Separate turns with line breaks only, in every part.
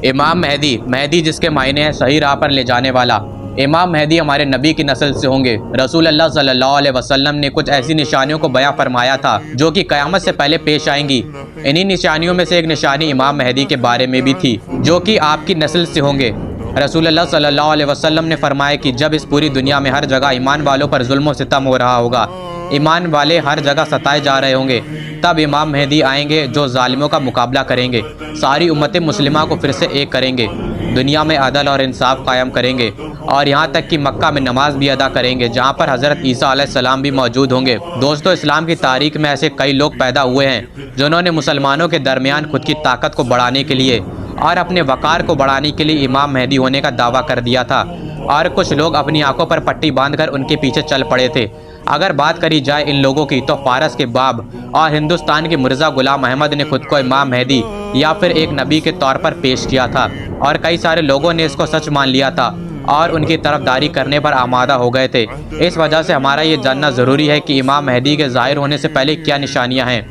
امام مہدی، مہدی جس کے معنی ہیں صحیح راہ پر لے جانے والا۔ امام مہدی ہمارے نبی کی نسل سے ہوں گے۔ رسول اللہ صلی اللہ علیہ وسلم نے کچھ ایسی نشانیوں کو بیان فرمایا تھا جو کہ قیامت سے پہلے پیش آئیں گی۔ انہی نشانیوں میں سے ایک نشانی امام مہدی کے بارے میں بھی تھی جو کہ آپ کی نسل سے ہوں گے۔ رسول اللہ صلی اللہ علیہ وسلم نے فرمایا کہ جب اس پوری دنیا میں ہر جگہ ایمان والوں پر ظلم و ستم ہو رہا ہوگا، ایمان والے ہر جگہ ستائے جا رہے ہوں گے، تب امام مہدی آئیں گے جو ظالموں کا مقابلہ کریں گے، ساری امت مسلمہ کو پھر سے ایک کریں گے، دنیا میں عدل اور انصاف قائم کریں گے، اور یہاں تک کہ مکہ میں نماز بھی ادا کریں گے جہاں پر حضرت عیسیٰ علیہ السلام بھی موجود ہوں گے۔ دوستو، اسلام کی تاریخ میں ایسے کئی لوگ پیدا ہوئے ہیں جنہوں نے مسلمانوں کے درمیان خود کی طاقت کو بڑھانے کے لیے اور اپنے وقار کو بڑھانے کے لیے امام مہدی ہونے کا دعویٰ کر دیا تھا، اور کچھ لوگ اپنی آنکھوں پر پٹی باندھ کر ان کے پیچھے چل پڑے تھے۔ اگر بات کری جائے ان لوگوں کی تو فارس کے باب اور ہندوستان کے مرزا غلام احمد نے خود کو امام مہدی یا پھر ایک نبی کے طور پر پیش کیا تھا، اور کئی سارے لوگوں نے اس کو سچ مان لیا تھا اور ان کی طرفداری کرنے پر آمادہ ہو گئے تھے۔ اس وجہ سے ہمارا یہ جاننا ضروری ہے کہ امام مہدی کے ظاہر ہونے سے پہلے کیا نشانیاں ہیں۔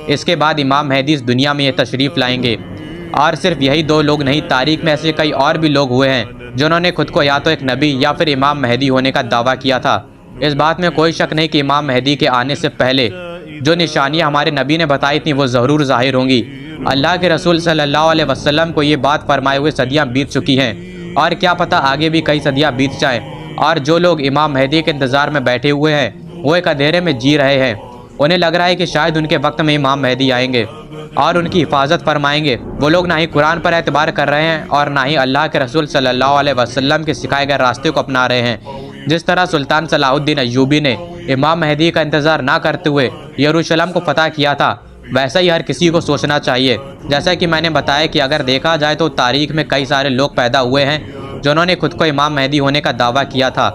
اس کے بعد امام مہدی اس دنیا میں یہ تشریف لائیں گے، اور صرف یہی دو لوگ نہیں، تاریخ میں ایسے کئی اور بھی لوگ ہوئے ہیں جنہوں نے خود کو یا تو ایک نبی یا پھر امام مہدی ہونے کا دعویٰ کیا تھا۔ اس بات میں کوئی شک نہیں کہ امام مہدی کے آنے سے پہلے جو نشانیاں ہمارے نبی نے بتائی تھیں وہ ضرور ظاہر ہوں گی۔ اللہ کے رسول صلی اللہ علیہ وسلم کو یہ بات فرمائے ہوئے صدیاں بیت چکی ہیں، اور کیا پتہ آگے بھی کئی صدیاں بیت جائیں، اور جو لوگ امام مہدی کے انتظار میں بیٹھے ہوئے ہیں وہ ایک اندھیرے میں جی رہے ہیں، انہیں لگ رہا ہے کہ شاید ان کے وقت میں امام مہدی آئیں گے اور ان کی حفاظت فرمائیں گے۔ وہ لوگ نہ ہی قرآن پر اعتبار کر رہے ہیں اور نہ ہی اللہ کے رسول صلی اللہ علیہ وسلم کے سکھائے گئے راستے کو اپنا رہے ہیں۔ جس طرح سلطان صلاح الدین ایوبی نے امام مہدی کا انتظار نہ کرتے ہوئے یروشلم کو فتح کیا تھا، ویسا ہی ہر کسی کو سوچنا چاہیے۔ جیسا کہ میں نے بتایا کہ اگر دیکھا جائے تو تاریخ میں کئی سارے لوگ پیدا ہوئے ہیں جنہوں نے خود کو امام مہدی ہونے کا دعویٰ کیا تھا،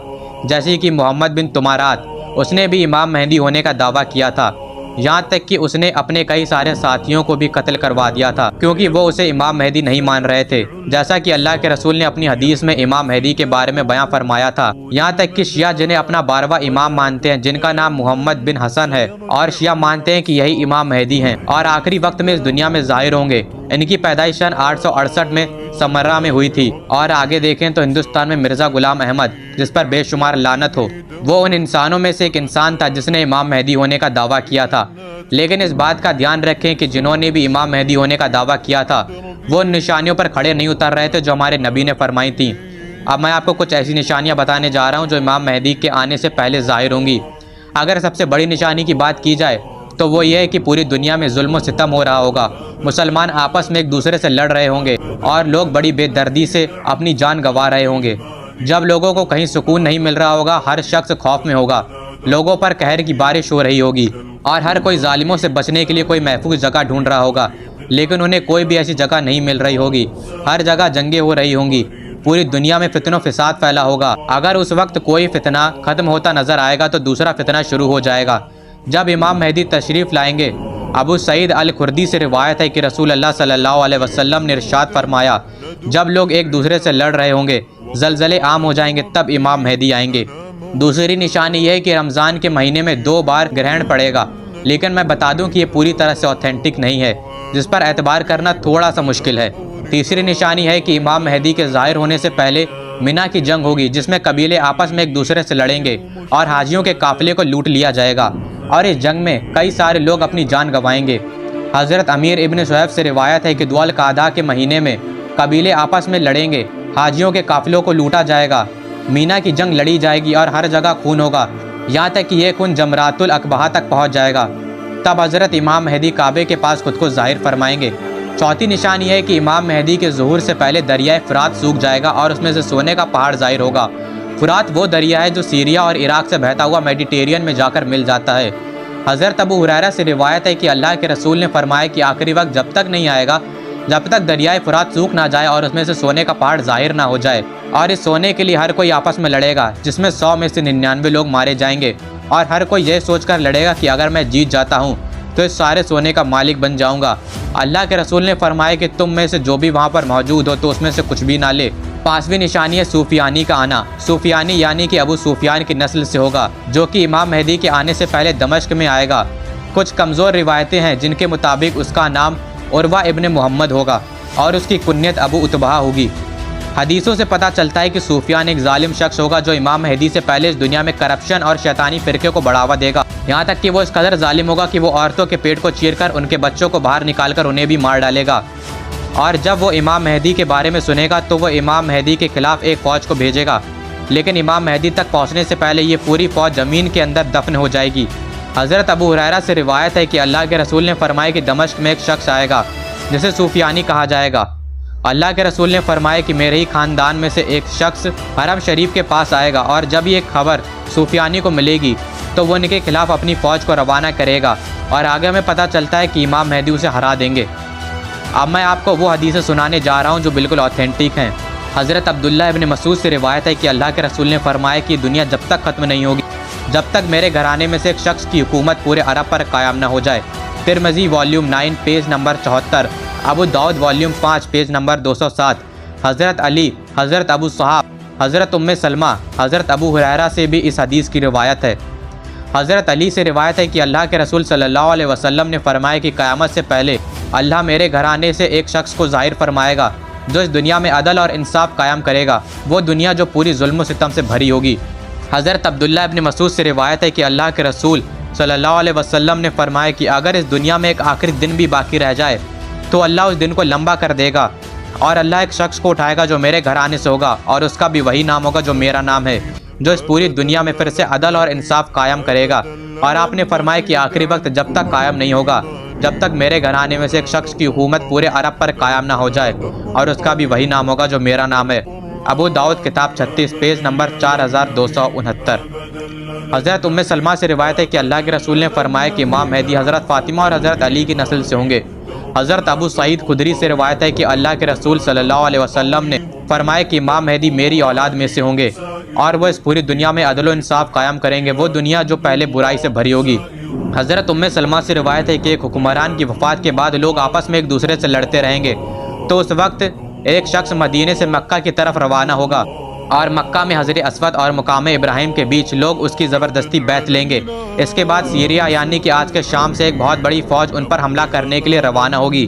جیسے کہ محمد بن تمارات، اس نے بھی امام مہدی ہونے کا دعویٰ کیا تھا، یہاں تک کہ اس نے اپنے کئی سارے ساتھیوں کو بھی قتل کروا دیا تھا کیونکہ وہ اسے امام مہدی نہیں مان رہے تھے، جیسا کہ اللہ کے رسول نے اپنی حدیث میں امام مہدی کے بارے میں بیان فرمایا تھا۔ یہاں تک کہ شیعہ جنہیں اپنا 12واں امام مانتے ہیں، جن کا نام محمد بن حسن ہے، اور شیعہ مانتے ہیں کہ یہی امام مہدی ہیں اور آخری وقت میں اس دنیا میں ظاہر ہوں گے۔ ان کی پیدائش سن 868 میں سمرہ میں ہوئی تھی، اور آگے دیکھیں تو ہندوستان میں مرزا غلام احمد، جس پر بے شمار لعنت ہو، وہ ان انسانوں میں سے ایک انسان تھا جس نے امام مہدی ہونے کا دعویٰ کیا تھا۔ لیکن اس بات کا دھیان رکھیں کہ جنہوں نے بھی امام مہدی ہونے کا دعویٰ کیا تھا وہ ان نشانیوں پر کھڑے نہیں اتر رہے تھے جو ہمارے نبی نے فرمائی تھیں۔ اب میں آپ کو کچھ ایسی نشانیاں بتانے جا رہا ہوں جو امام مہدی کے آنے سے پہلے ظاہر ہوں گی۔ اگر سب سے بڑی نشانی کی بات کی جائے تو وہ یہ ہے کہ پوری دنیا میں ظلم و ستم ہو رہا ہوگا، مسلمان آپس میں ایک دوسرے سے لڑ رہے ہوں گے اور لوگ بڑی بے دردی سے اپنی جان گنوا رہے ہوں گے۔ جب لوگوں کو کہیں سکون نہیں مل رہا ہوگا، ہر شخص خوف میں ہوگا، لوگوں پر قہر کی بارش ہو رہی ہوگی اور ہر کوئی ظالموں سے بچنے کے لیے کوئی محفوظ جگہ ڈھونڈ رہا ہوگا، لیکن انہیں کوئی بھی ایسی جگہ نہیں مل رہی ہوگی، ہر جگہ جنگیں ہو رہی ہوں گی، پوری دنیا میں فتن و فساد پھیلا ہوگا۔ اگر اس وقت کوئی فتنہ ختم ہوتا نظر آئے گا تو دوسرا فتنہ شروع ہو جائے گا۔ جب امام مہدی تشریف لائیں گے، ابو سعید الخدری سے روایت ہے کہ رسول اللہ صلی اللہ علیہ وسلم نے ارشاد فرمایا، جب لوگ ایک دوسرے سے لڑ رہے ہوں گے، زلزلے عام ہو جائیں گے، تب امام مہدی آئیں گے۔ دوسری نشانی یہ ہے کہ رمضان کے مہینے میں 2 بار گرہن پڑے گا، لیکن میں بتا دوں کہ یہ پوری طرح سے اوتھینٹک نہیں ہے، جس پر اعتبار کرنا تھوڑا سا مشکل ہے۔ تیسری نشانی ہے کہ امام مہدی کے ظاہر ہونے سے پہلے مینا کی جنگ ہوگی جس میں قبیلے آپس میں ایک دوسرے سے لڑیں گے اور حاجیوں کے قافلے کو لوٹ لیا جائے گا، اور اس جنگ میں کئی سارے لوگ اپنی جان گنوائیں گے۔ حضرت امیر ابن صہیب سے روایت ہے کہ ذو القعدہ کے مہینے میں قبیلے آپس میں لڑیں گے، حاجیوں کے قافلوں کو لوٹا جائے گا، مینا کی جنگ لڑی جائے گی اور ہر جگہ خون ہوگا، یہاں تک کہ یہ خون جمرات الاقبہ تک پہنچ جائے گا۔ تب حضرت امام مہدی کعبے کے پاس خود کو ظاہر فرمائیں گے۔ چوتھی نشانی ہے کہ امام مہدی کے ظہور سے پہلے دریائے فرات سوکھ جائے گا اور اس میں سے سونے کا پہاڑ ظاہر ہوگا۔ فرات وہ دریا ہے جو سیریا اور عراق سے بہتا ہوا میڈیٹیرین میں جا کر مل جاتا ہے۔ حضرت ابو ہریرہ سے روایت ہے کہ اللہ کے رسول نے فرمایا کہ آخری وقت جب تک نہیں آئے گا جب تک دریائے فرات سوکھ نہ جائے اور اس میں سے سونے کا پہاڑ ظاہر نہ ہو جائے، اور اس سونے کے لیے ہر کوئی آپس میں لڑے گا جس میں 100 میں سے 99 لوگ مارے جائیں گے، اور ہر کوئی یہ سوچ کر لڑے گا کہ اگر میں جیت جاتا ہوں تو اس سارے سونے کا مالک بن جاؤں گا۔ اللہ کے رسول نے فرمایا کہ تم میں سے جو بھی وہاں پر موجود ہو تو اس میں سے کچھ بھی نہ لے۔ 5ویں نشانی ہے سفیانی کا آنا۔ سفیانی یعنی کہ ابو سفیان کی نسل سے ہوگا، جو کہ امام مہدی کے آنے سے پہلے دمشق میں آئے گا۔ کچھ کمزور روایتیں ہیں جن کے مطابق اس کا نام عروہ ابن محمد ہوگا۔ اور اس کی کنیت ابو اتبا ہوگی۔ حدیثوں سے پتہ چلتا ہے کہ سفیان ایک ظالم شخص ہوگا جو امام مہدی سے پہلے اس دنیا میں کرپشن اور شیطانی فرقے کو بڑھاوا دے گا، یہاں تک کہ وہ اس قدر ظالم ہوگا کہ وہ عورتوں کے پیٹ کو چیر کر ان کے بچوں کو باہر نکال کر انہیں بھی مار ڈالے گا۔ اور جب وہ امام مہدی کے بارے میں سنے گا تو وہ امام مہدی کے خلاف ایک فوج کو بھیجے گا، لیکن امام مہدی تک پہنچنے سے پہلے یہ پوری فوج زمین کے اندر دفن ہو جائے گی۔ حضرت ابو ہریرہ سے روایت ہے کہ اللہ کے رسول نے فرمایا کہ دمشق میں ایک شخص آئے گا جسے سفیانی کہا جائے گا۔ اللہ کے رسول نے فرمایا کہ میرے ہی خاندان میں سے ایک شخص حرم شریف کے پاس آئے گا، اور جب یہ خبر سفیانی کو ملے گی تو وہ ان کے خلاف اپنی فوج کو روانہ کرے گا، اور آگے ہمیں پتہ چلتا ہے کہ امام مہدی اسے ہرا دیں گے۔ اب میں آپ کو وہ حدیثیں سنانے جا رہا ہوں جو بالکل اوتھینٹک ہیں۔ حضرت عبداللہ ابن مسعود سے روایت ہے کہ اللہ کے رسول نے فرمایا کہ دنیا جب تک ختم نہیں ہوگی جب تک میرے گھرانے میں سے ایک شخص کی حکومت پورے عرب پر قائم نہ ہو جائے۔ ترمذی والیوم 9 پیج نمبر 74، ابو داؤد والیوم 5 پیج نمبر 207۔ حضرت علی، حضرت ابو صحاب، حضرت ام سلمہ، حضرت ابو ہریرہ سے بھی اس حدیث کی روایت ہے۔ حضرت علی سے روایت ہے کہ اللہ کے رسول صلی اللہ علیہ وسلم نے فرمایا کہ قیامت سے پہلے اللہ میرے گھرانے سے ایک شخص کو ظاہر فرمائے گا جو اس دنیا میں عدل اور انصاف قائم کرے گا، وہ دنیا جو پوری ظلم و ستم سے بھری ہوگی۔ حضرت عبداللہ ابن مسعود سے روایت ہے کہ اللہ کے رسول صلی اللہ علیہ وسلم نے فرمایا کہ اگر اس دنیا میں ایک آخری دن بھی باقی رہ جائے تو اللہ اس دن کو لمبا کر دے گا، اور اللہ ایک شخص کو اٹھائے گا جو میرے گھرانے سے ہوگا، اور اس کا بھی وہی نام ہوگا جو میرا نام ہے، جو اس پوری دنیا میں پھر سے عدل اور انصاف قائم کرے گا۔ اور آپ نے فرمایا کہ آخری وقت جب تک قائم نہیں ہوگا جب تک میرے گھرانے میں سے ایک شخص کی حکومت پورے عرب پر قائم نہ ہو جائے، اور اس کا بھی وہی نام ہوگا جو میرا نام ہے۔ ابو داؤد کتاب 36 پیج نمبر 4269۔ حضرت ام سلمہ سے روایت ہے کہ اللہ کے رسول نے فرمایا کہ امام مہدی حضرت فاطمہ اور حضرت علی کی نسل سے ہوں گے۔ حضرت ابو سعید خدری سے روایت ہے کہ اللہ کے رسول صلی اللہ علیہ وسلم نے فرمایا کہ امام مہدی میری اولاد میں سے ہوں گے، اور وہ اس پوری دنیا میں عدل و انصاف قائم کریں گے، وہ دنیا جو پہلے برائی سے بھری ہوگی۔ حضرت ام سلمہ سے روایت ہے کہ ایک حکمران کی وفات کے بعد لوگ آپس میں ایک دوسرے سے لڑتے رہیں گے، تو اس وقت ایک شخص مدینے سے مکہ کی طرف روانہ ہوگا، اور مکہ میں حضر اسود اور مقام ابراہیم کے بیچ لوگ اس کی زبردستی بیعت لیں گے۔ اس کے بعد سیریا یعنی کہ آج کے شام سے ایک بہت بڑی فوج ان پر حملہ کرنے کے لیے روانہ ہوگی،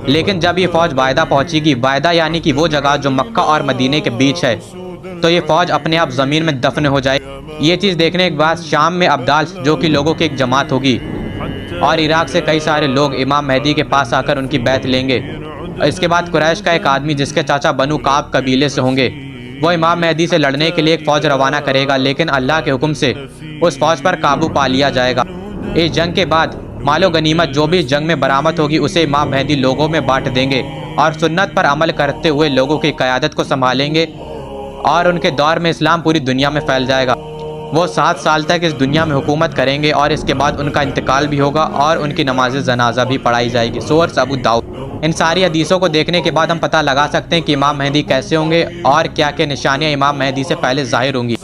لیکن جب یہ فوج بائدہ پہنچے گی، بائدہ یعنی کہ وہ جگہ جو مکہ اور مدینے کے بیچ ہے، تو یہ فوج اپنے آپ زمین میں دفن ہو جائے۔ یہ چیز دیکھنے کے بعد شام میں ابدال جو کہ لوگوں کی ایک جماعت ہوگی، اور عراق سے کئی سارے لوگ امام مہدی کے پاس آ کر ان کی بیعت لیں گے۔ اس کے بعد قریش کا ایک آدمی جس کے چاچا بنو کعب قبیلے سے ہوں گے، وہ امام مہدی سے لڑنے کے لیے ایک فوج روانہ کرے گا، لیکن اللہ کے حکم سے اس فوج پر قابو پا لیا جائے گا۔ اس جنگ کے بعد مال و غنیمت جو بھی اس جنگ میں برآمد ہوگی اسے امام مہدی لوگوں میں بانٹ دیں گے، اور سنت پر عمل کرتے ہوئے لوگوں کی قیادت کو سنبھالیں گے، اور ان کے دور میں اسلام پوری دنیا میں پھیل جائے گا۔ وہ 7 سال تک اس دنیا میں حکومت کریں گے، اور اس کے بعد ان کا انتقال بھی ہوگا اور ان کی نماز جنازہ بھی پڑھائی جائے گی۔ سورس ابو داؤد۔ ان ساری حدیثوں کو دیکھنے کے بعد ہم پتہ لگا سکتے ہیں کہ امام مہدی کیسے ہوں گے اور کیا کیا نشانیاں امام مہدی سے پہلے ظاہر ہوں گی۔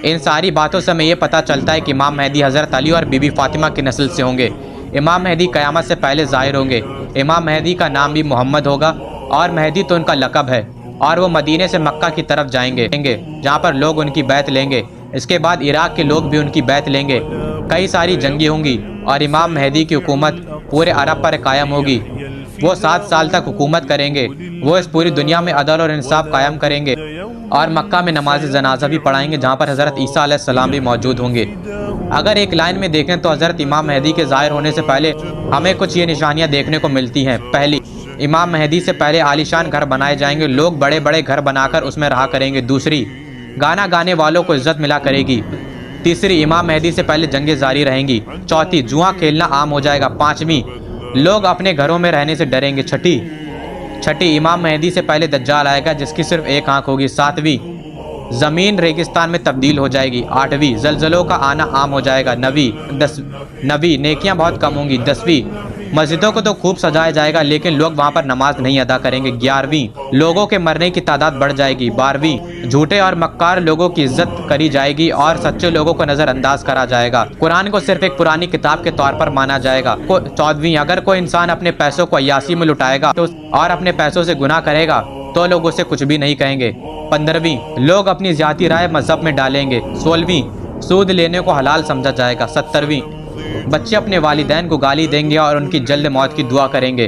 ان ساری باتوں سے ہمیں یہ پتہ چلتا ہے کہ امام مہدی حضرت علی اور بی بی فاطمہ کی نسل سے ہوں گے۔ امام مہدی قیامت سے پہلے ظاہر ہوں گے۔ امام مہدی کا نام بھی محمد ہوگا، اور مہدی تو ان کا لقب ہے، اور وہ مدینے سے مکہ کی طرف جائیں گے جہاں پر لوگ ان کی بیعت لیں گے۔ اس کے بعد عراق کے لوگ بھی ان کی بیعت لیں گے۔ کئی ساری جنگیں ہوں گی، اور امام مہدی کی حکومت پورے عرب پر قائم ہوگی۔ وہ 7 سال تک حکومت کریں گے، وہ اس پوری دنیا میں عدل اور انصاف قائم کریں گے، اور مکہ میں نماز جنازہ بھی پڑھائیں گے جہاں پر حضرت عیسیٰ علیہ السلام بھی موجود ہوں گے۔ اگر ایک لائن میں دیکھیں تو حضرت امام مہدی کے ظاہر ہونے سے پہلے ہمیں کچھ یہ نشانیاں دیکھنے کو ملتی ہیں۔ پہلی، امام مہدی سے پہلے عالیشان گھر بنائے جائیں گے، لوگ بڑے بڑے گھر بنا کر اس میں رہا کریں گے۔ دوسری، گانا گانے والوں کو عزت ملا کرے گی۔ تیسری، امام مہدی سے پہلے جنگیں جاری رہیں گی۔ چوتھی، جوا کھیلنا عام ہو جائے گا۔ پانچویں، لوگ اپنے گھروں میں رہنے سے ڈریں گے۔ چھٹی، امام مہدی سے پہلے دجال آئے گا جس کی صرف ایک آنکھ ہوگی۔ ساتویں، زمین ریگستان میں تبدیل ہو جائے گی۔ آٹھویں، زلزلوں کا آنا عام ہو جائے گا۔ نویں، نیکیاں بہت کم ہوں گی۔ 10ویں، مسجدوں کو تو خوب سجایا جائے گا لیکن لوگ وہاں پر نماز نہیں ادا کریں گے۔ 11ویں، لوگوں کے مرنے کی تعداد بڑھ جائے گی۔ 12ویں، جھوٹے اور مکار لوگوں کی عزت کری جائے گی اور سچے لوگوں کو نظر انداز کرا جائے گا۔ قرآن کو صرف ایک پرانی کتاب کے طور پر مانا جائے گا۔ 14ویں، اگر کوئی انسان اپنے پیسوں کو عیاشی میں لٹائے گا اور اپنے پیسوں سے گناہ کرے گا تو لوگ اسے کچھ بھی نہیں کہیں گے۔ 15ویں، لوگ اپنی ذاتی رائے مذہب میں ڈالیں گے۔ 16ویں، سود لینے کو حلال سمجھا جائے گا۔ 17ویں، بچے اپنے والدین کو گالی دیں گے اور ان کی جلد موت کی دعا کریں گے۔